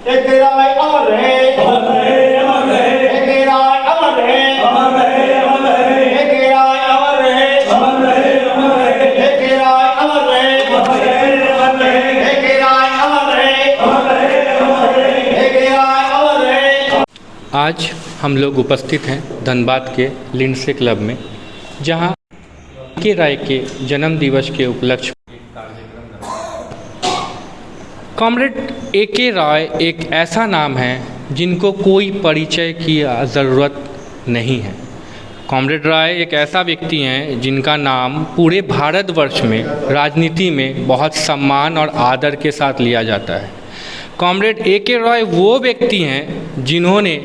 एक राय अमर रहे, अमर रहे, अमर रहे। एक राय अमर रहे, अमर रहे, अमर रहे। एक राय अमर रहे, अमर रहे, अमर रहे। एक राय अमर रहे, अमर रहे, अमर रहे। एक राय अमर रहे, अमर रहे, अमर रहे। एक राय अमर रहे। आज हम लोग उपस्थित हैं धनबाद के लिंडसे क्लब में, जहां ए.के. राय के जन्म दिवस के उपलक्ष्य कॉमरेड ए.के. राय एक ऐसा नाम है जिनको कोई परिचय की ज़रूरत नहीं है। कॉमरेड राय एक ऐसा व्यक्ति हैं जिनका नाम पूरे भारतवर्ष में राजनीति में बहुत सम्मान और आदर के साथ लिया जाता है। Comrade A K. राय वो व्यक्ति हैं जिन्होंने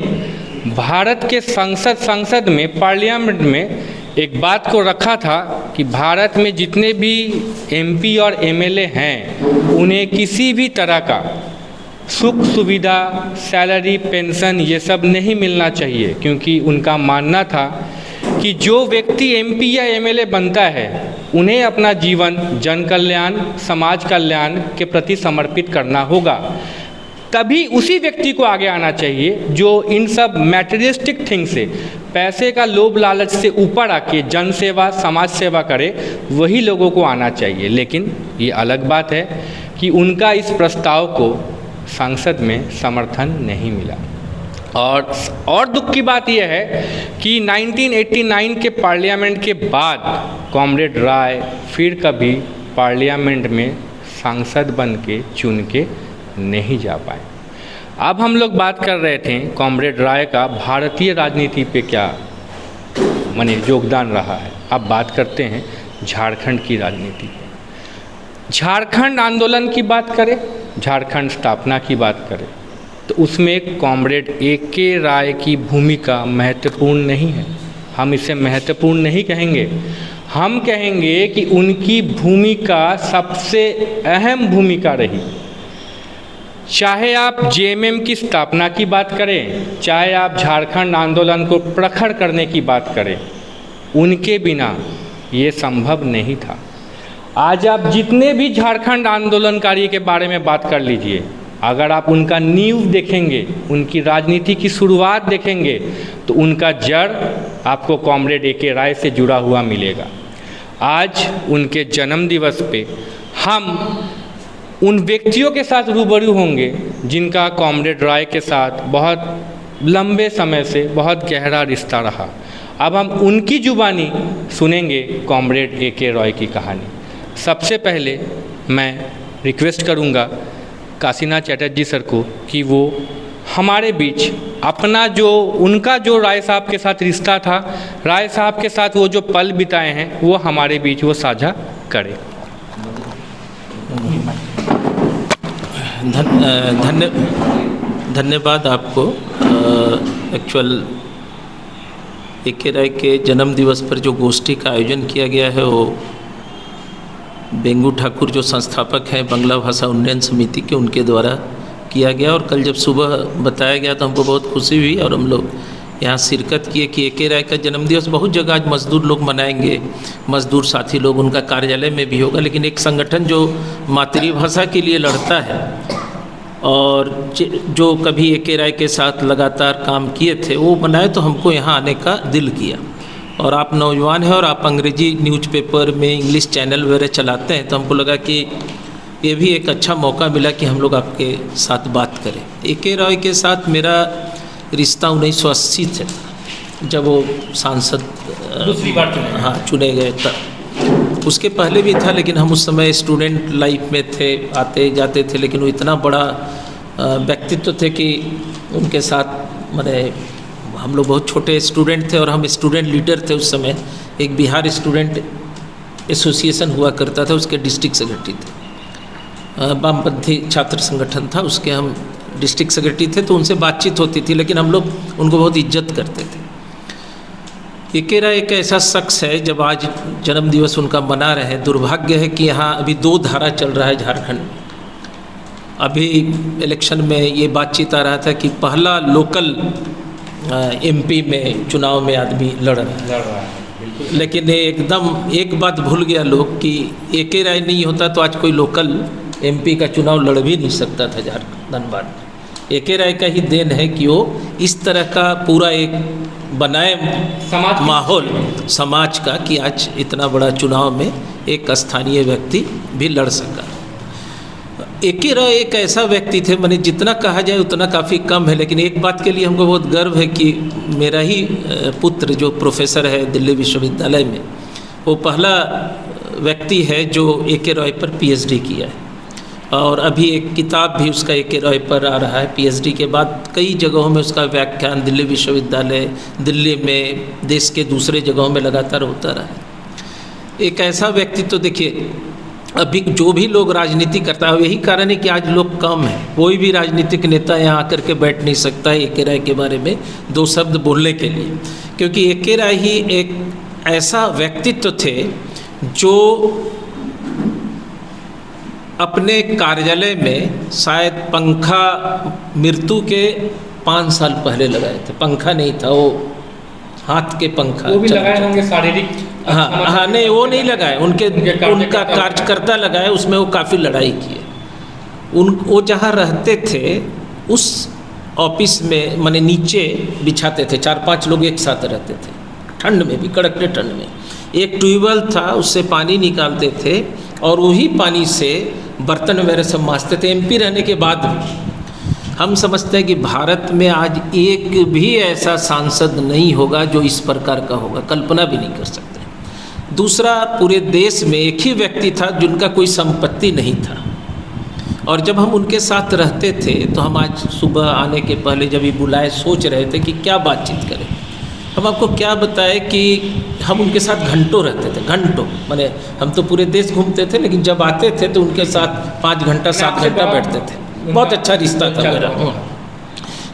भारत के संसद में पार्लियामेंट में एक बात को रखा था कि भारत में जितने भी एमपी और एमएलए हैं उन्हें किसी भी तरह का सुख सुविधा, सैलरी, पेंशन ये सब नहीं मिलना चाहिए, क्योंकि उनका मानना था कि जो व्यक्ति एमपी या एमएलए बनता है उन्हें अपना जीवन जन कल्याण, समाज कल्याण के प्रति समर्पित करना होगा। तभी उसी व्यक्ति को आगे आना चाहिए जो इन सब मैटेरियलिस्टिक थिंग से, पैसे का लोभ लालच से ऊपर आके जन सेवा, समाज सेवा करे, वही लोगों को आना चाहिए। लेकिन ये अलग बात है कि उनका इस प्रस्ताव को संसद में समर्थन नहीं मिला। और दुख की बात यह है कि 1989 के पार्लियामेंट के बाद कॉमरेड राय फिर कभी पार्लियामेंट में सांसद बन के चुन के नहीं जा पाए। अब हम लोग बात कर रहे थे कॉमरेड राय का भारतीय राजनीति पे क्या माने योगदान रहा है। अब बात करते हैं झारखंड की राजनीति। झारखंड आंदोलन की बात करें, झारखंड स्थापना की बात करें, तो उसमें कॉमरेड ए.के. राय की भूमिका महत्वपूर्ण नहीं है। हम इसे महत्वपूर्ण नहीं कहेंगे, हम कहेंगे कि उनकी भूमिका सबसे अहम भूमिका रही। चाहे आप जेएमएम की स्थापना की बात करें, चाहे आप झारखंड आंदोलन को प्रखर करने की बात करें, उनके बिना ये संभव नहीं था। आज आप जितने भी झारखंड आंदोलनकारी के बारे में बात कर लीजिए, अगर आप उनका नींव देखेंगे, उनकी राजनीति की शुरुआत देखेंगे, तो उनका जड़ आपको कॉमरेड ए.के. राय से जुड़ा हुआ मिलेगा। आज उनके जन्म दिवस पे हम उन व्यक्तियों के साथ रूबरू होंगे जिनका कॉमरेड राय के साथ बहुत लंबे समय से बहुत गहरा रिश्ता रहा। अब हम उनकी जुबानी सुनेंगे कॉमरेड ए.के. राय की कहानी। सबसे पहले मैं रिक्वेस्ट करूंगा काशीनाथ चटर्जी सर को कि वो हमारे बीच अपना जो उनका जो राय साहब के साथ रिश्ता था, राय साहब के साथ वो जो पल बिताए हैं, वो हमारे बीच वो साझा करें। धन्यवाद आपको। Actual A K. राय के जन्म दिवस पर जो गोष्ठी का आयोजन किया गया है वो बेंगू ठाकुर जो संस्थापक हैं बांग्ला भाषा उन्नयन समिति के, उनके द्वारा किया गया। और कल जब सुबह बताया गया तो हमको बहुत खुशी हुई और हम लोग यहाँ शिरकत किए कि ए.के. राय का जन्मदिवस बहुत जगह आज मज़दूर लोग मनाएंगे, मज़दूर साथी लोग, उनका कार्यालय में भी होगा, लेकिन एक संगठन जो मातृभाषा के लिए लड़ता है और जो कभी ए.के. राय के साथ लगातार काम किए थे, वो बनाए, तो हमको यहाँ आने का दिल किया। और आप नौजवान हैं और आप अंग्रेज़ी न्यूज़पेपर में इंग्लिश चैनल वगैरह चलाते हैं, तो हमको लगा कि ये भी एक अच्छा मौका मिला कि हम लोग आपके साथ बात करें। ए.के. राय के साथ मेरा रिश्ता 1980 से, जब वो सांसद दूसरी बार चुने गए तब। उसके पहले भी था, लेकिन हम उस समय स्टूडेंट लाइफ में थे, आते जाते थे, लेकिन वो इतना बड़ा व्यक्तित्व थे कि उनके साथ मैंने हम लोग बहुत छोटे स्टूडेंट थे और हम स्टूडेंट लीडर थे उस समय। एक बिहार स्टूडेंट एसोसिएशन हुआ करता था, उसके डिस्ट्रिक्ट सेक्रेटरी थे। वामपंथी छात्र संगठन था, उसके हम डिस्ट्रिक्ट सेक्रेटरी थे, तो उनसे बातचीत होती थी, लेकिन हम लोग उनको बहुत इज्जत करते थे। ए.के. राय एक ऐसा शख्स है, जब आज जन्म दिवस उनका मना रहे हैं, दुर्भाग्य है कि यहाँ अभी 2 धारा चल रहा है झारखंड में। अभी इलेक्शन में ये बातचीत आ रहा था कि पहला लोकल एमपी में चुनाव में आदमी लड़ रहा है, लेकिन एकदम एक बात भूल गया लोग कि ए.के. राय नहीं होता तो आज कोई लोकल एमपी का चुनाव लड़ भी नहीं सकता था झारखंड धनबाद। A.K. राय का ही देन है कि वो इस तरह का पूरा एक बनाए समाज माहौल समाज का कि आज इतना बड़ा चुनाव में एक स्थानीय व्यक्ति भी लड़ सका। A.K. राय एक ऐसा व्यक्ति थे, मैंने जितना कहा जाए उतना काफ़ी कम है, लेकिन एक बात के लिए हमको बहुत गर्व है कि मेरा ही पुत्र जो प्रोफेसर है दिल्ली विश्वविद्यालय में, वो पहला व्यक्ति है जो A.K. राय पर PhD किया है। और अभी एक किताब भी उसका A.K. राय पर आ रहा है। PhD के बाद कई जगहों में उसका व्याख्यान दिल्ली विश्वविद्यालय, दिल्ली में, देश के दूसरे जगहों में लगातार होता रहा है। एक ऐसा व्यक्ति तो देखिए, अभी जो भी लोग राजनीति करता है, यही कारण है कि आज लोग कम हैं। कोई भी राजनीतिक नेता यहाँ आकर के बैठ नहीं सकता है A.K. राय के बारे में दो शब्द बोलने के लिए, क्योंकि A.K. राय ही एक ऐसा व्यक्तित्व थे जो अपने कार्यालय में शायद पंखा मृत्यु के 5 साल पहले लगाए थे। पंखा नहीं था, वो हाथ के पंखा वो भी लगाए होंगे शारीरिक। हाँ, नहीं वो नहीं लगाए, उनका कार्यकर्ता लगाए, उसमें वो काफ़ी लड़ाई की है। वो जहाँ रहते थे उस ऑफिस में माने नीचे बिछाते थे, 4-5 लोग एक साथ रहते थे, ठंड में भी, कड़कड़े ठंड में। एक ट्यूबवेल था, उससे पानी निकालते थे और वही पानी से बर्तन वगैरह सब मांजते थे। MP रहने के बाद भी हम समझते हैं कि भारत में आज एक भी ऐसा सांसद नहीं होगा जो इस प्रकार का होगा, कल्पना भी नहीं कर सकते। दूसरा, पूरे देश में एक ही व्यक्ति था जिनका कोई संपत्ति नहीं था, और जब हम उनके साथ रहते थे तो हम आज सुबह आने के पहले जब भी बुलाए सोच रहे थे कि क्या बातचीत करें। हम आपको क्या बताएं कि हम उनके साथ घंटों रहते थे, घंटों, माने हम तो पूरे देश घूमते थे, लेकिन जब आते थे तो उनके साथ 5 घंटा 7 घंटा बैठते थे। बहुत अच्छा रिश्ता था मेरा।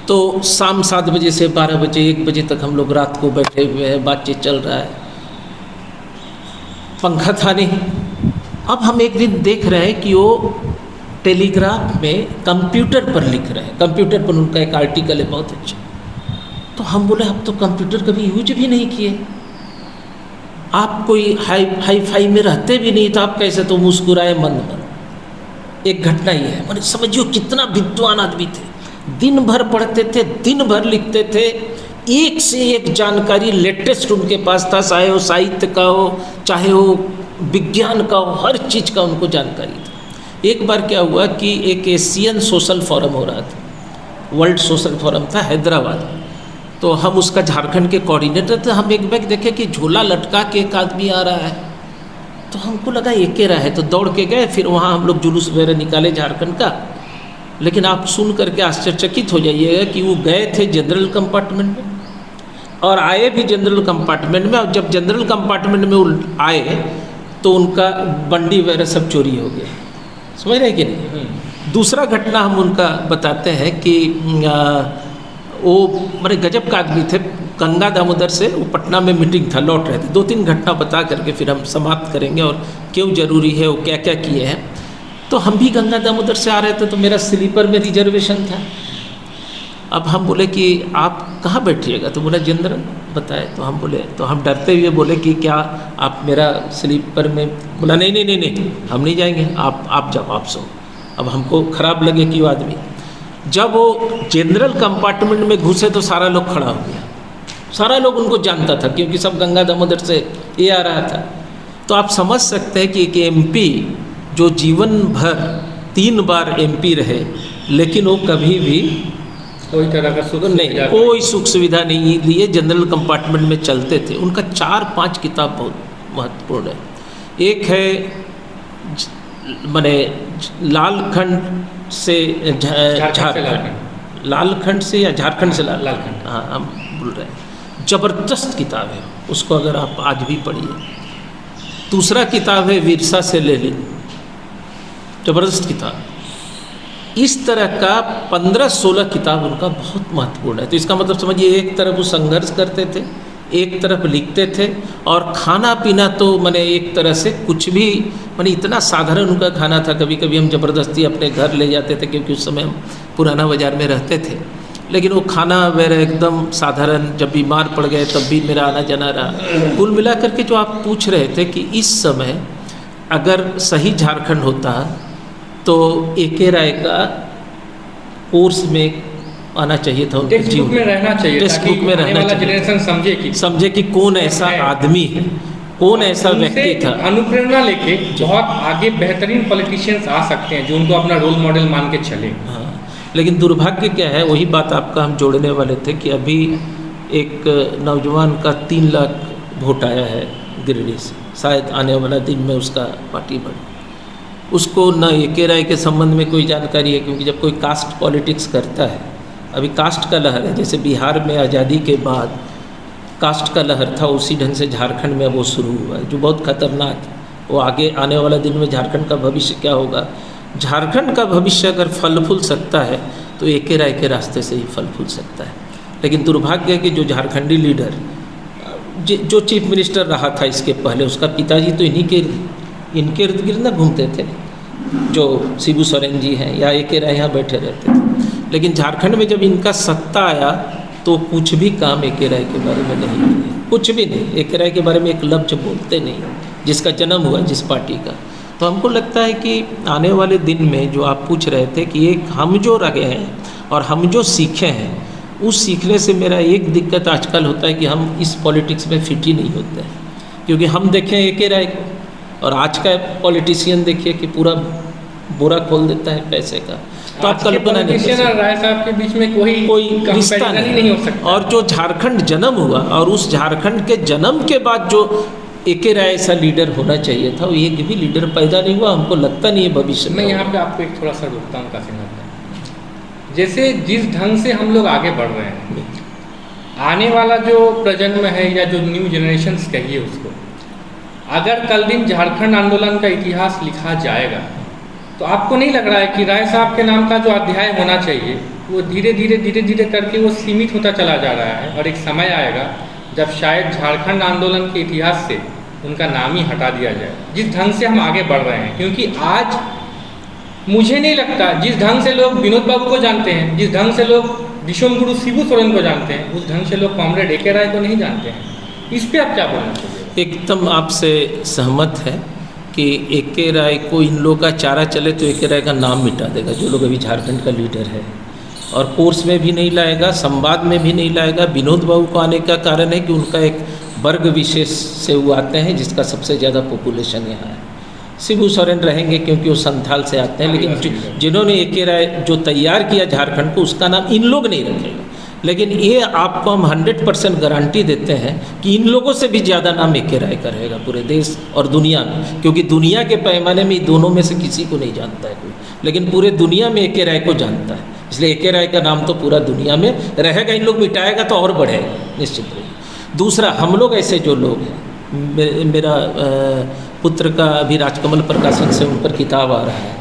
तो शाम 7 बजे से 12 बजे 1 बजे तक हम लोग रात को बैठे हुए हैं, बातचीत चल रहा है। पंखा था नहीं। अब हम एक दिन देख रहे हैं कि वो टेलीग्राफ में कंप्यूटर पर लिख रहे हैं, कंप्यूटर पर उनका एक आर्टिकल है बहुत अच्छा। तो हम बोले आप तो कंप्यूटर कभी यूज भी नहीं किए, आप कोई हाई फाई में रहते भी नहीं, तो आप कैसे? तो मुस्कुराए मंद मंद। एक घटना ही है, मैंने समझियो कितना विद्वान आदमी थे, दिन भर पढ़ते थे, दिन भर लिखते थे, एक से एक जानकारी लेटेस्ट उनके पास था, चाहे वो साहित्य का हो, चाहे वो विज्ञान का हो, हर चीज़ का उनको जानकारी था। एक बार क्या हुआ कि एक एशियन सोशल फोरम हो रहा था, वर्ल्ड सोशल फोरम था हैदराबाद, तो हम उसका झारखंड के कोऑर्डिनेटर थे। हम एक बैग देखे कि झोला लटका के एक आदमी आ रहा है, तो हमको लगा A.K. राय है, तो दौड़ के गए। फिर वहाँ हम लोग जुलूस वगैरह निकाले झारखंड का, लेकिन आप सुन करके आश्चर्यचकित हो जाइएगा कि वो गए थे जनरल कंपार्टमेंट में और आए भी जनरल कंपार्टमेंट में। और जब जनरल कंपार्टमेंट में वो आए तो उनका बंडी वगैरह सब चोरी हो गया। समझ रहे कि नहीं? दूसरा घटना हम उनका बताते हैं कि वो बड़े गजब का आदमी थे। गंगा दामोदर से वो पटना में मीटिंग था, लौट रहे थे। 2-3 घटना बता करके फिर हम समाप्त करेंगे और क्यों ज़रूरी है, वो क्या क्या किए हैं। तो हम भी गंगा दामोदर से आ रहे थे, तो मेरा स्लीपर में रिजर्वेशन था। अब हम बोले कि आप कहाँ बैठिएगा, तो बोला जनरल बताए। तो हम बोले, तो हम डरते हुए बोले कि क्या आप मेरा स्लीपर में? बोला नहीं नहीं नहीं नहीं, हम नहीं जाएंगे, आप जाओ, आप सो। अब हमको खराब लगे कि वो आदमी, जब वो जनरल कंपार्टमेंट में घुसे तो सारा लोग खड़ा हो गया। सारा लोग उनको जानता था क्योंकि सब गंगा दामोदर से ये आ रहा था। तो आप समझ सकते हैं कि एक MP जो जीवन भर 3 बार MP रहे, लेकिन वो कभी भी कोई तरह का सुख नहीं, कोई सुख सुविधा नहीं लिए, जनरल कंपार्टमेंट में चलते थे। उनका 4-5 किताब बहुत महत्वपूर्ण है। एक है माने लालखंड से झारखंड, लालखंड से या झारखंड से लालखंड, हाँ हम बोल रहे हैं। ज़बरदस्त किताब है, उसको अगर आप आज भी पढ़िए। दूसरा किताब है विरसा से लेनिन, ज़बरदस्त किताब। इस तरह का 15-16 किताब उनका बहुत महत्वपूर्ण है। तो इसका मतलब समझिए, एक तरफ वो संघर्ष करते थे, एक तरफ लिखते थे, और खाना पीना तो मैंने एक तरह से कुछ भी, मैंने इतना साधारण उनका खाना था। कभी कभी हम ज़बरदस्ती अपने घर ले जाते थे क्योंकि उस समय हम पुराना बाज़ार में रहते थे, लेकिन वो खाना वगैरह एकदम साधारण। जब बीमार पड़ गए तब भी मेरा आना जाना रहा। कुल मिला करके जो आप पूछ रहे थे कि इस समय अगर सही झारखंड होता तो A.K. राय का कोर्स में आना चाहिए था, उनके टेक्स्ट बुक में रहना चाहिए, टेक्स्ट ताकि बुक में आने रहना वाला चाहिए, जनरेशन समझे कि कौन ऐसा है। आदमी है, कौन ऐसा उनसे व्यक्ति था। अनुप्रेरणा लेके बहुत आगे बेहतरीन पॉलिटिशियंस आ सकते हैं जो उनको अपना रोल मॉडल मान के चले। हाँ, लेकिन दुर्भाग्य क्या है, वही बात आपका हम जोड़ने वाले थे कि अभी एक नौजवान का 3 लाख वोट आया है गिरिडीह से, शायद आने वाला दिन में उसका पार्टी बढ़े। उसको न ए.के. राय के संबंध में कोई जानकारी है, क्योंकि जब कोई कास्ट पॉलिटिक्स करता है, अभी कास्ट का लहर है, जैसे बिहार में आज़ादी के बाद कास्ट का लहर था, उसी ढंग से झारखंड में वो शुरू हुआ है, जो बहुत खतरनाक है। वो आगे आने वाला दिन में झारखंड का भविष्य क्या होगा, झारखंड का भविष्य अगर फल फूल सकता है तो ए.के. राय के रास्ते से ही फल फूल सकता है। लेकिन दुर्भाग्य है कि जो झारखंडी लीडर जो चीफ मिनिस्टर रहा था इसके पहले, उसका पिताजी तो इनके इर्द गिर्द ना घूमते थे, जो शिबू सोरेन जी हैं या ए.के. राय यहाँ बैठे रहते थे। लेकिन झारखंड में जब इनका सत्ता आया तो कुछ भी काम ए.के. राय के बारे में नहीं किए, कुछ भी नहीं। ए.के. राय के बारे में एक लफ्ज़ बोलते नहीं, जिसका जन्म हुआ जिस पार्टी का। तो हमको लगता है कि आने वाले दिन में जो आप पूछ रहे थे कि एक हम जो रहे हैं और हम जो सीखे हैं, उस सीखने से मेरा एक दिक्कत आजकल होता है कि हम इस पॉलिटिक्स में फिट ही नहीं होते हैं। क्योंकि हम देखें ए.के. राय को, और आज का पॉलिटिशियन देखिए कि पूरा बोरा खोल देता है पैसे का, तो आप कल्पना नहीं कर सकते। राय साहब के बीच में कोई रिश्ता नहीं हो सकता। और जो झारखंड जन्म हुआ, और उस झारखंड के जन्म के बाद जो ए.के. राय ऐसा लीडर होना चाहिए था, वो एक भी लीडर पैदा नहीं हुआ। हमको लगता नहीं है भविष्य में। मैं यहाँ पे आपको एक थोड़ा सा रोकता हूँ काशीनाथ भाई, जैसे जिस ढंग से हम लोग आगे बढ़ रहे हैं, आने वाला जो प्रजन्म है या जो न्यू जनरेशन कहिए उसको, अगर कल दिन झारखंड आंदोलन का इतिहास लिखा जाएगा तो आपको नहीं लग रहा है कि राय साहब के नाम का जो अध्याय होना चाहिए वो धीरे धीरे करके वो सीमित होता चला जा रहा है, और एक समय आएगा जब शायद झारखंड आंदोलन के इतिहास से उनका नाम ही हटा दिया जाए, जिस ढंग से हम आगे बढ़ रहे हैं। क्योंकि आज मुझे नहीं लगता, जिस ढंग से लोग विनोद बाबू को जानते हैं, जिस ढंग से लोग विश्वम गुरु शिबू सोरेन को जानते हैं, उस ढंग से लोग कॉमरेड ए.के. राय को नहीं जानते हैं। इस पर आप क्या बोलना चाहिए? एकदम आपसे सहमत है कि ए.के. राय को इन लोगों का चारा चले तो ए.के. राय का नाम मिटा देगा, जो लोग अभी झारखंड का लीडर है, और कोर्स में भी नहीं लाएगा, संवाद में भी नहीं लाएगा। विनोद बाबू को आने का कारण है कि उनका एक वर्ग विशेष से वो आते हैं जिसका सबसे ज़्यादा पॉपुलेशन यहाँ है। शिबू सोरेन रहेंगे क्योंकि वो संथाल से आते हैं, लेकिन जिन्होंने ए.के. राय जो तैयार किया झारखंड को, उसका नाम इन लोग नहीं रखेगा। लेकिन ये आपको हम 100% गारंटी देते हैं कि इन लोगों से भी ज़्यादा नाम ए.के. राय का रहेगा पूरे देश और दुनिया में, क्योंकि दुनिया के पैमाने में दोनों में से किसी को नहीं जानता है कोई, लेकिन पूरे दुनिया में ए.के. राय को जानता है। इसलिए ए.के. राय का नाम तो पूरा दुनिया में रहेगा। इन लोग मिटाएगा तो और बढ़ेगा निश्चित रूप। दूसरा, हम लोग ऐसे जो लोग हैं, मेरा पुत्र का अभी राजकमल प्रकाशन से उन पर किताब आ रहा है,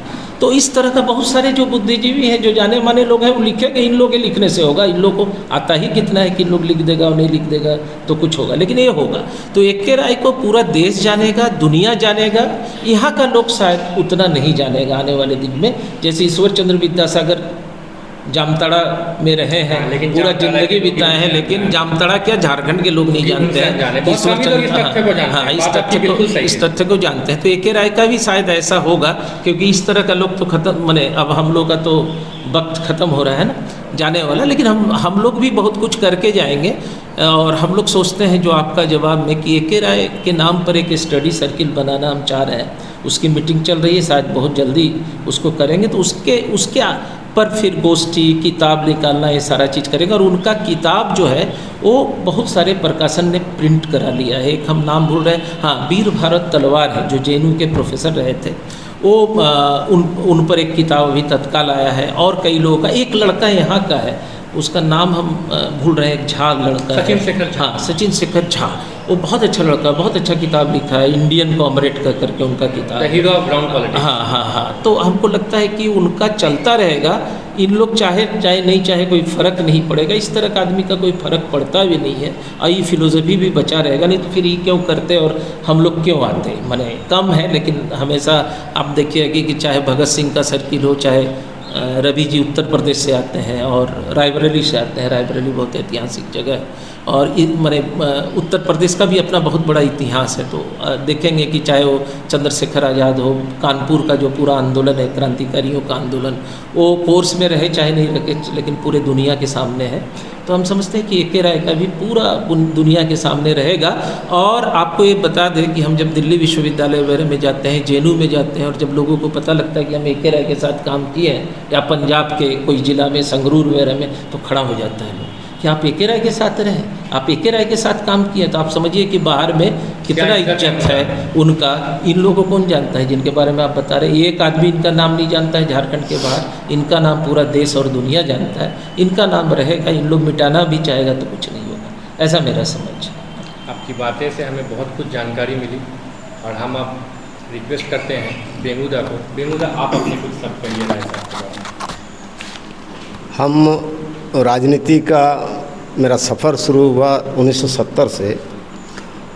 तो इस तरह का बहुत सारे जो बुद्धिजीवी हैं, जो जाने माने लोग हैं, वो लिखेंगे। इन लोगों के लिखने से होगा, इन लोगों को आता ही कितना है कि इन लोग लिख देगा और नहीं लिख देगा तो कुछ होगा, लेकिन ये होगा। तो ए.के. राय को पूरा देश जानेगा, दुनिया जानेगा, यहाँ का लोग शायद उतना नहीं जानेगा आने वाले दिन में। जैसे ईश्वर चंद्र विद्यासागर जामताड़ा में रहे हैं, पूरा जिंदगी बिताए हैं, लेकिन जामताड़ा क्या झारखंड के लोग नहीं जानते हैं। इस तथ्य को जानते हैं। तो ए.के. राय का भी शायद ऐसा होगा, क्योंकि इस तरह का लोग तो खत्म, माने अब हम लोग का तो वक्त ख़त्म हो रहा है ना जाने वाला, लेकिन हम लोग भी बहुत कुछ करके जाएंगे। और हम लोग सोचते हैं जो आपका जवाब में कि ए.के. राय के नाम पर एक स्टडी सर्किल बनाना हम चाह रहे हैं, उसकी मीटिंग चल रही है, शायद बहुत जल्दी उसको करेंगे। तो उसके पर फिर गोष्ठी, किताब निकालना, ये सारा चीज़ करेंगे। और उनका किताब जो है वो बहुत सारे प्रकाशन ने प्रिंट करा लिया है। एक हम नाम भूल रहे हैं, हाँ, वीर भारत तलवार है, जो जे.एन.यू के प्रोफेसर रहे थे, वो उन पर एक किताब अभी तत्काल आया है। और कई लोगों का, एक लड़का यहाँ का है, उसका नाम हम भूल रहे हैं, एक झा लड़का, सचिन शेखर झा। हाँ, सचिन शेखर झा, वो बहुत अच्छा लड़का, बहुत अच्छा किताब लिखा है, इंडियन कॉमरेड का करके उनका किताब, the hero of ground politics. हाँ। तो हमको लगता है कि उनका चलता रहेगा। इन लोग चाहे नहीं चाहे कोई फ़र्क नहीं पड़ेगा। इस तरह का आदमी का कोई फ़र्क पड़ता भी नहीं है, और ये फिलोसफी भी बचा रहेगा। नहीं तो फिर ये क्यों करते और हम लोग क्यों आते, माने कम है, लेकिन हमेशा आप देखिएगा कि चाहे भगत सिंह का सर्किल हो, चाहे रवि जी उत्तर प्रदेश से आते हैं और रायबरेली से आते हैं। रायबरेली बहुत ऐतिहासिक जगह है, और माने उत्तर प्रदेश का भी अपना बहुत बड़ा इतिहास है। तो देखेंगे कि चाहे वो चंद्रशेखर आज़ाद हो, कानपुर का जो पूरा आंदोलन है, क्रांतिकारियों का आंदोलन, वो फोर्स में रहे चाहे नहीं रहे, लेकिन पूरे दुनिया के सामने है। तो हम समझते हैं कि ए.के. राय का भी पूरा दुनिया के सामने रहेगा। और आपको ये बता दें कि हम जब दिल्ली विश्वविद्यालय वगैरह में जाते हैं, जेएनयू में जाते हैं, और जब लोगों को पता लगता है कि हम ए.के. राय के साथ काम किए हैं, या पंजाब के कोई ज़िला में, संगरूर वगैरह में, तो खड़ा हो जाता है लोग कि आप ए.के. राय के साथ रहें, आप ए.के. राय के साथ काम किए। तो आप समझिए कि बाहर में कितना इज्जत है उनका। इन लोगों को कौन जानता है जिनके बारे में आप बता रहे हैं? एक आदमी इनका नाम नहीं जानता है झारखंड के बाहर, इनका नाम पूरा देश और दुनिया जानता है। इनका नाम रहेगा, इन लोग मिटाना भी चाहेगा तो कुछ नहीं होगा, ऐसा मेरा समझ। आपकी बातें से हमें बहुत कुछ जानकारी मिली, और हम अब रिक्वेस्ट करते हैं बेंगूदा को। बेंगूदा, आप अपने कुछ सब कहिए राय साहब के बारे में। हम राजनीति का मेरा सफ़र शुरू हुआ 1970 से।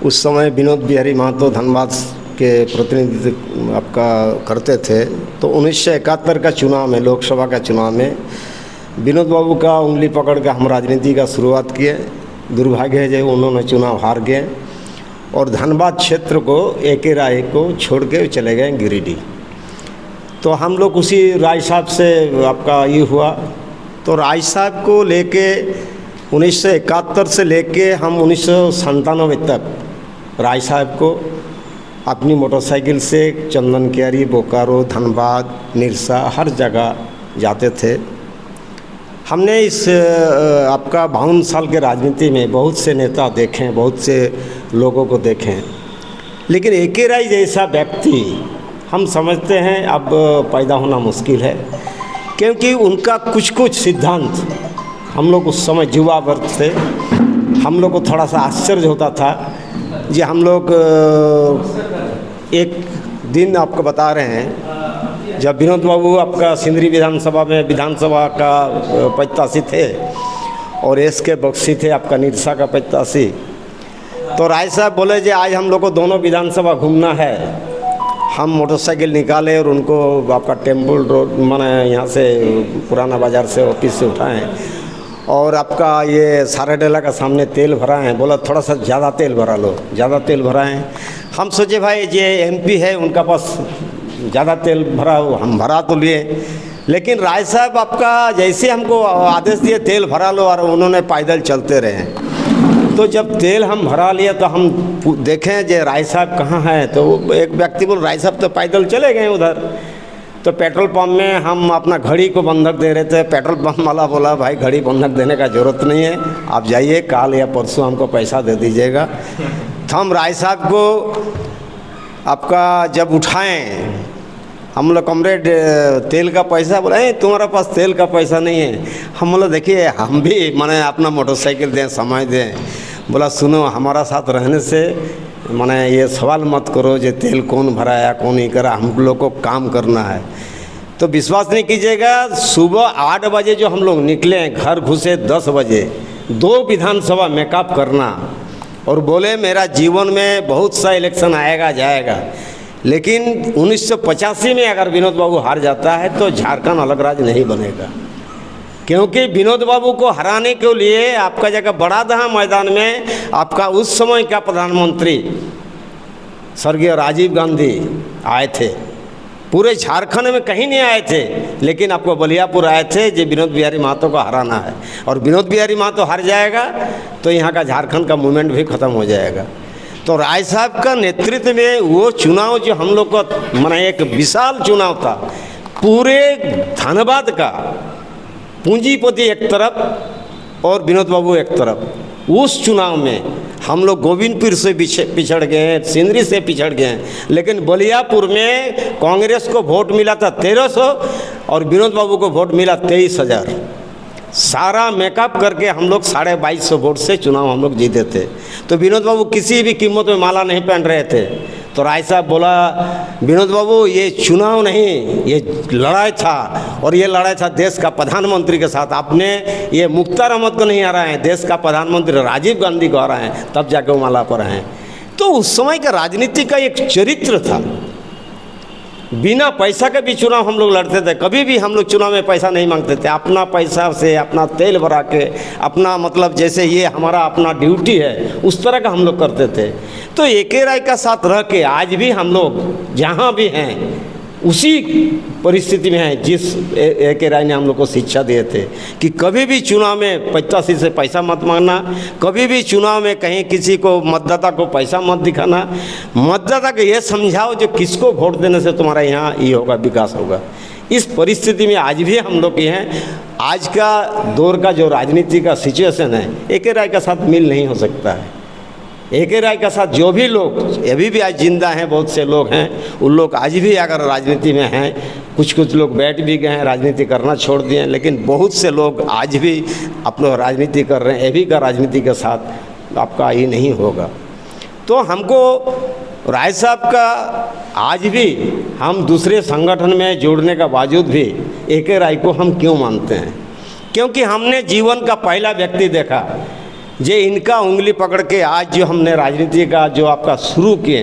उस समय विनोद बिहारी महतो धनबाद के प्रतिनिधित्व आपका करते थे। तो 1971 का चुनाव में, लोकसभा का चुनाव में, विनोद बाबू का उंगली पकड़ कर हम राजनीति का शुरुआत किए। दुर्भाग्य है जो उन्होंने चुनाव हार गए और धनबाद क्षेत्र को ए.के. राय को छोड़ के चले गए गिरिडीह। तो हम लोग उसी राय साहब से आपका ये हुआ। तो राय साहब को लेके 1971 से लेके हम 1997 तक राय साहब को अपनी मोटरसाइकिल से चंदन कियारी, बोकारो, धनबाद, निरसा, हर जगह जाते थे। हमने इस आपका 52 साल के राजनीति में बहुत से नेता देखें, बहुत से लोगों को देखें, लेकिन ए.के. राय जैसा व्यक्ति हम समझते हैं अब पैदा होना मुश्किल है। क्योंकि उनका कुछ कुछ सिद्धांत, हम लोग उस समय युवा वर्ग थे, हम लोग को थोड़ा सा आश्चर्य होता था। जी हम लोग एक दिन आपको बता रहे हैं, जब विनोद बाबू आपका सिंदरी विधानसभा में विधानसभा का प्रत्याशी थे और एस.के. बख्शी थे आपका निरसा का प्रत्याशी, तो राय साहब बोले जी आज हम लोग को दोनों विधानसभा घूमना है। हम मोटरसाइकिल निकाले और उनको आपका टेम्पल रोड माने यहाँ से पुराना बाज़ार से ऑफिस से उठाएं और आपका ये साराडेला का सामने तेल भरा है। बोला थोड़ा सा ज़्यादा तेल भरा लो, ज़्यादा तेल भरा है। हम सोचे भाई ये एमपी है, उनका पास ज़्यादा तेल भरा हो, हम भरा तो लिए। लेकिन राय साहब आपका जैसे हमको आदेश दिए तेल भरा लो, और उन्होंने पैदल चलते रहे। तो जब तेल हम भरा लिया तो हम देखें जे राय साहब कहाँ हैं। तो एक व्यक्ति बोल राय साहब तो पैदल चले गए उधर। तो पेट्रोल पंप में हम अपना घड़ी को बंधक दे रहे थे। पेट्रोल पंप वाला बोला भाई घड़ी बंधक देने का ज़रूरत नहीं है, आप जाइए कल या परसों हमको पैसा दे दीजिएगा। तो हम राय साहब को आपका जब उठाएं, हम लोग कमरेड तेल का पैसा, बोला तुम्हारे पास तेल का पैसा नहीं है। हम बोला देखिए हम भी माने अपना मोटरसाइकिल दें, समय दें। बोला सुनो हमारा साथ रहने से माने ये सवाल मत करो जो तेल कौन भराया कौन नहीं करा, हम लोग को काम करना है। तो विश्वास नहीं कीजिएगा, सुबह 8 बजे जो हम लोग निकले, घर घुसे 10 बजे, 2 विधानसभा मेकअप करना, और बोले मेरा जीवन में बहुत सा इलेक्शन आएगा जाएगा, लेकिन 1985 में अगर विनोद बाबू हार जाता है तो झारखंड अलग राज्य नहीं बनेगा। क्योंकि विनोद बाबू को हराने के लिए आपका जगह बड़ादहा मैदान में आपका उस समय का प्रधानमंत्री स्वर्गीय राजीव गांधी आए थे। पूरे झारखंड में कहीं नहीं आए थे, लेकिन आपको बलियापुर आए थे जो विनोद बिहारी महतो को हराना है। और विनोद बिहारी महतो हार जाएगा तो यहाँ का झारखंड का मूवमेंट भी ख़त्म हो जाएगा। तो राय साहब का नेतृत्व में वो चुनाव जो हम लोग को माने एक विशाल चुनाव था, पूरे धनबाद का पूंजीपति एक तरफ और विनोद बाबू एक तरफ। उस चुनाव में हम लोग गोविंदपुर से पिछड़ गए हैं, सिंदरी से पिछड़ गए हैं, लेकिन बलियापुर में कांग्रेस को वोट मिला था 1300 और विनोद बाबू को वोट मिला 23,000। सारा मेकअप करके हम लोग 2250 वोट से चुनाव हम लोग जीते थे। तो विनोद बाबू किसी भी कीमत में माला नहीं पहन रहे थे। तो राय साहब बोला विनोद बाबू ये चुनाव नहीं, ये लड़ाई था, और ये लड़ाई था देश का प्रधानमंत्री के साथ। आपने ये मुख्तार अहमद को नहीं हराए हैं, देश का प्रधानमंत्री राजीव गांधी को हराए हैं, तब जाके वो माला पर हैं। तो उस समय का राजनीति का एक चरित्र था। बिना पैसा के भी चुनाव हम लोग लड़ते थे। कभी भी हम लोग चुनाव में पैसा नहीं मांगते थे। अपना पैसा से अपना तेल भरा के अपना मतलब जैसे ये हमारा अपना ड्यूटी है उस तरह का हम लोग करते थे। तो एके राय का साथ रह के आज भी हम लोग जहाँ भी हैं उसी परिस्थिति में हैं जिस एके राय ने हम लोग को शिक्षा दिए थे कि कभी भी चुनाव में प्रत्याशी से पैसा मत मांगना, कभी भी चुनाव में कहीं किसी को मतदाता को पैसा मत दिखाना, मतदाता को ये समझाओ जो किसको वोट देने से तुम्हारा यहाँ ये होगा, विकास होगा। इस परिस्थिति में आज भी हम लोग ये हैं। आज का दौर का जो राजनीति का सिचुएशन है एके राय का साथ मिल नहीं हो सकता है। एके राय का साथ जो भी लोग अभी भी आज जिंदा हैं, बहुत से लोग हैं, उन लोग आज भी अगर राजनीति में हैं, कुछ लोग बैठ भी गए हैं, राजनीति करना छोड़ दिए हैं, लेकिन बहुत से लोग आज भी अपना राजनीति कर रहे हैं। अभी का राजनीति के साथ आपका ये नहीं होगा। तो हमको राय साहब का आज भी हम दूसरे संगठन में जोड़ने का बावजूद भी एके राय को हम क्यों मानते हैं? क्योंकि हमने जीवन का पहला व्यक्ति देखा जे इनका उंगली पकड़ के आज जो हमने राजनीति का जो आपका शुरू किए,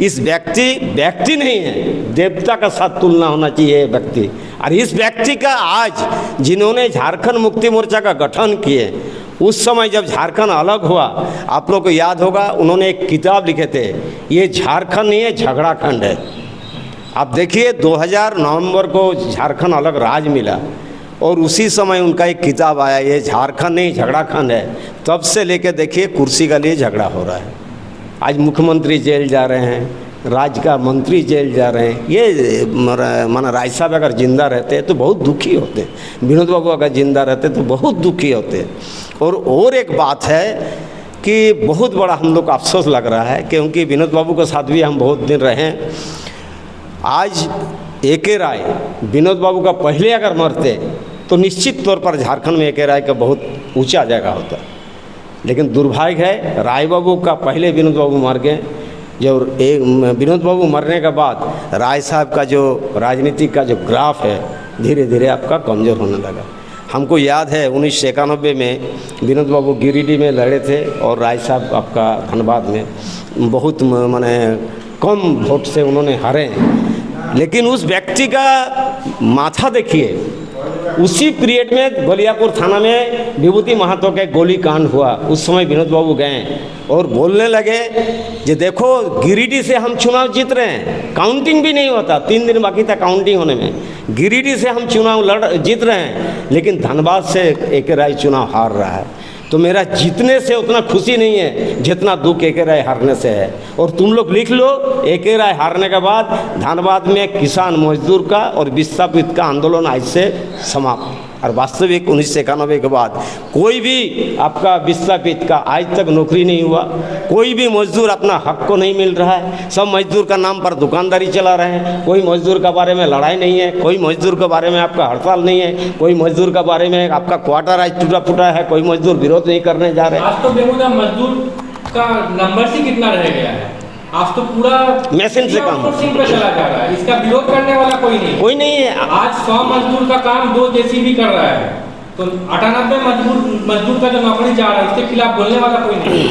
इस व्यक्ति नहीं है, देवता का साथ तुलना होना चाहिए व्यक्ति। और इस व्यक्ति का आज जिन्होंने झारखंड मुक्ति मोर्चा का गठन किए, उस समय जब झारखंड अलग हुआ, आप लोग को याद होगा उन्होंने एक किताब लिखे थे, ये झारखंड नहीं है झगड़ा खंड है। आप देखिए 2000 नवंबर को झारखंड अलग राज मिला और उसी समय उनका एक किताब आया, ये झारखंड नहीं झगड़ा खंड है। तब से लेके देखिए कुर्सी का लिए झगड़ा हो रहा है। आज मुख्यमंत्री जेल जा रहे हैं, राज्य का मंत्री जेल जा रहे हैं। ये माना राय साहब अगर जिंदा रहते तो बहुत दुखी होते, विनोद बाबू अगर जिंदा रहते तो बहुत दुखी होते। और एक बात है कि बहुत बड़ा हम लोग को अफसोस लग रहा है, क्योंकि विनोद बाबू के साथ भी हम बहुत दिन रहे। आज एके राय विनोद बाबू का पहले अगर मरते तो निश्चित तौर पर झारखंड में एके राय का बहुत ऊंचा जगह होता। लेकिन दुर्भाग्य है राय बाबू का पहले विनोद बाबू मर गए। जब एक विनोद बाबू मरने के बाद राय साहब का जो राजनीति का जो ग्राफ है धीरे धीरे आपका कमज़ोर होने लगा। हमको याद है 1991 में विनोद बाबू गिरिडीह में लड़े थे और राय साहब आपका धनबाद में बहुत माने कम वोट से उन्होंने हारे। लेकिन उस व्यक्ति का माथा देखिए, उसी पीरियड में बलियापुर थाना में विभूति महतो के गोली कांड हुआ। उस समय विनोद बाबू गए और बोलने लगे कि देखो गिरिडीह से हम चुनाव जीत रहे हैं, काउंटिंग भी नहीं होता, 3 दिन बाकी था काउंटिंग होने में। गिरिडीह से हम चुनाव जीत रहे हैं, लेकिन धनबाद से एके राय चुनाव हार रहा है। तो मेरा जीतने से उतना खुशी नहीं है जितना दुख एके राय हारने से है। और तुम लोग लिख लो, एके राय हारने के बाद धनबाद में किसान मजदूर का और विस्थापित का आंदोलन आज से समाप्त। और वास्तविक 1991 के बाद कोई भी आपका विस्थापित का आज तक नौकरी नहीं हुआ, कोई भी मजदूर अपना हक को नहीं मिल रहा है। सब मजदूर का नाम पर दुकानदारी चला रहे हैं। कोई मजदूर के बारे में लड़ाई नहीं है, कोई मजदूर के बारे में आपका हड़ताल नहीं है, कोई मजदूर के बारे में आपका क्वार्टर आज टूटा फूटा है, कोई मजदूर विरोध नहीं करने जा रहे हैं। आज तो बेहुदा मजदूर का नंबर ही कितना रह गया है, आज तो पूरा मशीन से काम पे चला जा रहा है। इसका विरोध करने वाला कोई नहीं है। आज 100 मजदूर का काम 2 जेसीबी कर रहा है, तो 98 मजदूर का जो नौकरी जा रहा है उसके खिलाफ बोलने वाला कोई नहीं।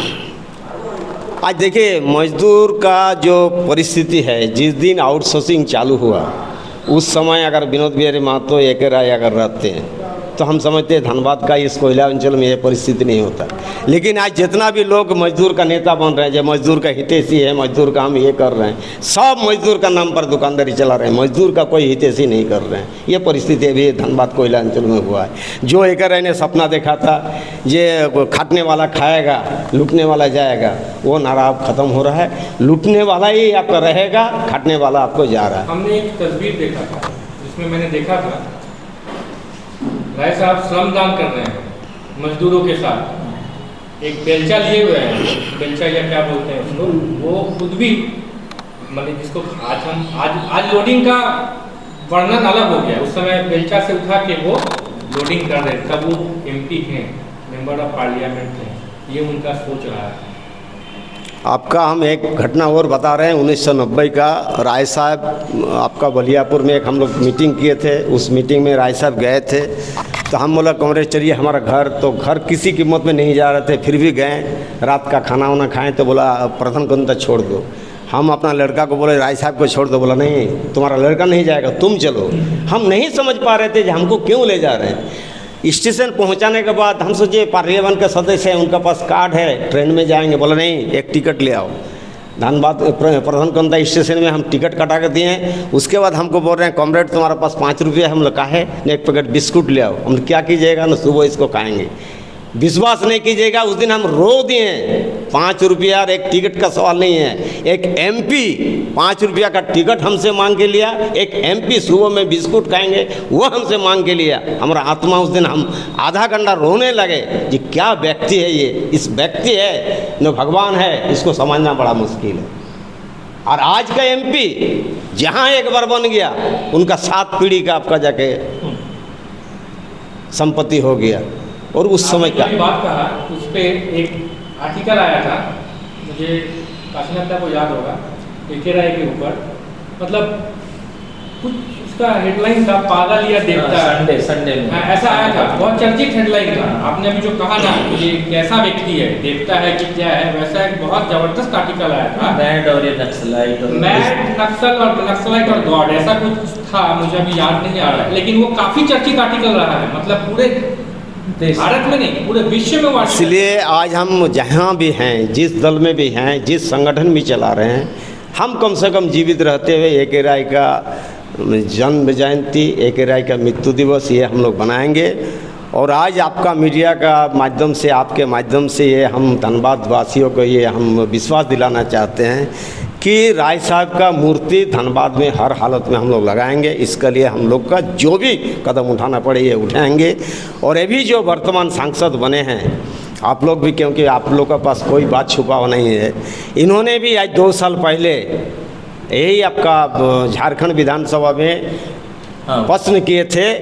आज देखिए मजदूर का जो परिस्थिति है, जिस दिन आउटसोर्सिंग चालू हुआ उस समय अगर विनोद बिहारी महतो एके राय अगर रहते हैं तो हम समझते हैं धनबाद का इस कोयला अंचल में ये परिस्थिति नहीं होता। लेकिन आज जितना भी लोग मजदूर का नेता बन रहे हैं, जो मजदूर का हितैषी है, मजदूर का हम ये कर रहे हैं, सब मजदूर का नाम पर दुकानदारी चला रहे हैं, मजदूर का कोई हितैषी नहीं कर रहे हैं। ये परिस्थिति अभी धनबाद कोयला अंचल में हुआ है। जो एके राय ने सपना देखा था ये खाटने वाला खाएगा, लूटने वाला जाएगा, वो नारा अब खत्म हो रहा है। लूटने वाला ही आपका रहेगा, खाटने वाला आपको जा रहा है। हमने एक तस्वीर देखा था जिसमें मैंने देखा था राय साहब श्रमदान कर रहे हैं मजदूरों के साथ, एक बेलचा लिए हुए हैं, बेलचा या क्या बोलते हैं उसको, वो खुद भी मतलब जिसको आज लोडिंग का वर्णन अलग हो गया। उस समय बेलचा से उठा के वो लोडिंग कर रहे थे। तब वो MP हैं, मेंबर ऑफ पार्लियामेंट हैं, ये उनका सोच रहा है। आपका हम एक घटना और बता रहे हैं 1990 का। राय साहब आपका बलियापुर में एक हम लोग मीटिंग किए थे, उस मीटिंग में राय साहब गए थे। तो हम बोला कांग्रेस चलिए हमारा घर, तो घर किसी कीमत में नहीं जा रहे थे, फिर भी गए। रात का खाना वाना खाएं तो बोला प्रधान गंता छोड़ दो। हम अपना लड़का को बोले राय साहब को छोड़ दो, बोला नहीं तुम्हारा लड़का नहीं जाएगा, तुम चलो। हम नहीं समझ पा रहे थे कि हमको क्यों ले जा रहे हैं। स्टेशन पहुंचाने के बाद हम सोचे पार्लियामेंट के सदस्य हैं, उनका पास कार्ड है, ट्रेन में जाएंगे, बोला नहीं एक टिकट ले आओ। धनबाद प्रधान कंदा स्टेशन में हम टिकट कटा कर दिए हैं। उसके बाद हमको बोल रहे हैं कॉमरेड तुम्हारे पास 5 रुपये, हम लोग कहा है एक पैकेट बिस्कुट ले आओ। हम क्या कीजिएगा ना, सुबह इसको खाएंगे। विश्वास नहीं कीजिएगा, उस दिन हम रो दिए। 5 रुपया और एक टिकट का सवाल नहीं है। एक MP 5 रुपया का टिकट हमसे मांग के लिया, एक MP सुबह में बिस्कुट खाएंगे वो हमसे मांग के लिया। हमारा आत्मा उस दिन हम आधा घंटा रोने लगे कि क्या व्यक्ति है ये, इस व्यक्ति है न भगवान है, इसको समझना बड़ा मुश्किल है। और आज का MP जहाँ एक बार बन गया, उनका 7 पीढ़ी का आपका जाके संपत्ति हो गया। और उस समय का बात कहा, उस पर एक आर्टिकल आया था, मुझे काशीनाथ को याद होगा, AK राय के ऊपर, मतलब कुछ उसका हेडलाइन था पागल या देवता, संडे में ऐसा आया था, बहुत चर्चित हेडलाइन था। आपने अभी जो कहा ना ये कैसा व्यक्ति है, देवता है कि क्या है, वैसा एक बहुत जबरदस्त आर्टिकल आया था। मैड और ये नक्सलाइट, मैड नक्सलाइट और गॉड, ऐसा कुछ था, मुझे अभी याद नहीं आ रहा है, लेकिन वो काफी चर्चित आर्टिकल रहा है, मतलब पूरे भारत में नहीं पूरे विश्व में। इसलिए आज हम जहाँ भी हैं, जिस दल में भी हैं, जिस संगठन भी चला रहे हैं, हम कम से कम जीवित रहते हुए AK राय का जन्म जयंती, AK राय का मृत्यु दिवस ये हम लोग बनाएंगे। और आज आपका मीडिया का माध्यम से, आपके माध्यम से ये हम धनबाद वासियों को ये हम विश्वास दिलाना चाहते हैं कि राय साहब का मूर्ति धनबाद में हर हालत में हम लोग लगाएंगे। इसके लिए हम लोग का जो भी कदम उठाना पड़े ये उठाएंगे। और अभी जो वर्तमान सांसद बने हैं आप लोग भी, क्योंकि आप लोग के पास कोई बात छुपा हुआ नहीं है, इन्होंने भी आज 2 साल पहले यही आपका झारखंड विधानसभा में प्रश्न किए थे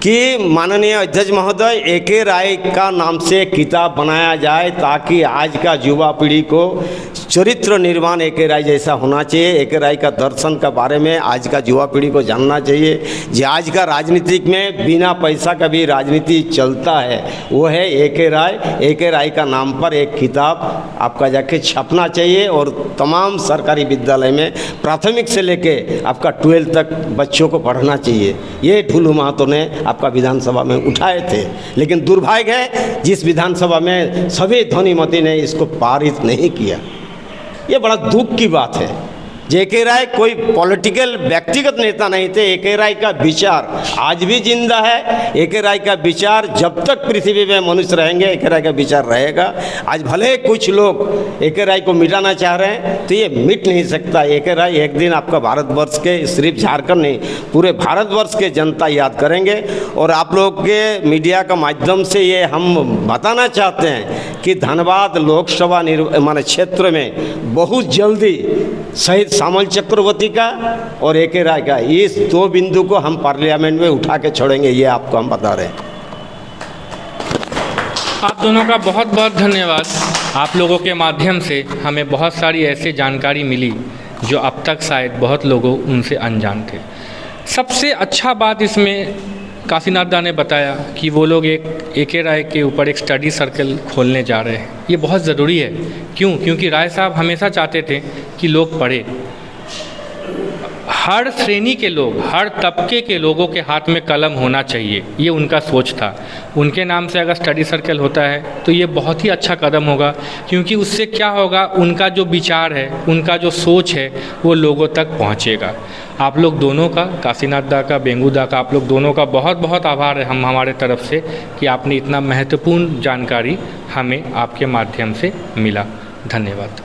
कि माननीय अध्यक्ष महोदय AK राय का नाम से किताब बनाया जाए ताकि आज का युवा पीढ़ी को चरित्र निर्माण AK राय जैसा होना चाहिए। AK राय का दर्शन के बारे में आज का युवा पीढ़ी को जानना चाहिए। जो आज का राजनीतिक में बिना पैसा का भी राजनीति चलता है वो है AK राय का नाम पर एक किताब आपका जाके छपना चाहिए। और तमाम सरकारी विद्यालय में प्राथमिक से लेके आपका 12 तक बच्चों को पढ़ना चाहिए। ये ठुल्लू महतो ने आपका विधानसभा में उठाए थे, लेकिन दुर्भाग्य है जिस विधानसभा में सभी ध्वनिमती ने इसको पारित नहीं किया। ये बड़ा दुख की बात है। AK राय कोई पॉलिटिकल व्यक्तिगत नेता नहीं थे। AK राय का विचार आज भी जिंदा है। AK राय का विचार जब तक पृथ्वी में मनुष्य रहेंगे AK राय का विचार रहेगा। आज भले कुछ लोग AK राय को मिटाना चाह रहे हैं तो ये मिट नहीं सकता। AK राय एक दिन आपका भारतवर्ष के, सिर्फ झारखंड नहीं पूरे भारतवर्ष के जनता याद करेंगे। और आप लोग के मीडिया का माध्यम से ये हम बताना चाहते हैं कि धनबाद लोकसभा माने क्षेत्र में बहुत जल्दी शहीद श्यामल चक्रवर्ती का और AK राय का इस 2 बिंदु को हम पार्लियामेंट में उठा के छोड़ेंगे, ये आपको हम बता रहे हैं। आप दोनों का बहुत बहुत धन्यवाद। आप लोगों के माध्यम से हमें बहुत सारी ऐसी जानकारी मिली जो अब तक शायद बहुत लोगों उनसे अनजान थे। सबसे अच्छा बात इसमें काशीनाथ दा ने बताया कि वो लोग एक AK राय के ऊपर एक स्टडी सर्कल खोलने जा रहे हैं। ये बहुत ज़रूरी है। क्यों? क्योंकि राय साहब हमेशा चाहते थे कि लोग पढ़े। हर श्रेणी के लोग, हर तबके के लोगों के हाथ में कलम होना चाहिए, ये उनका सोच था। उनके नाम से अगर स्टडी सर्कल होता है तो ये बहुत ही अच्छा कदम होगा, क्योंकि उससे क्या होगा, उनका जो विचार है, उनका जो सोच है वो लोगों तक पहुंचेगा। आप लोग दोनों का, काशीनाथ दा का, बेंगू दा का, आप लोग दोनों का बहुत बहुत आभार है हम हमारे तरफ से कि आपने इतना महत्वपूर्ण जानकारी हमें आपके माध्यम से मिला। धन्यवाद।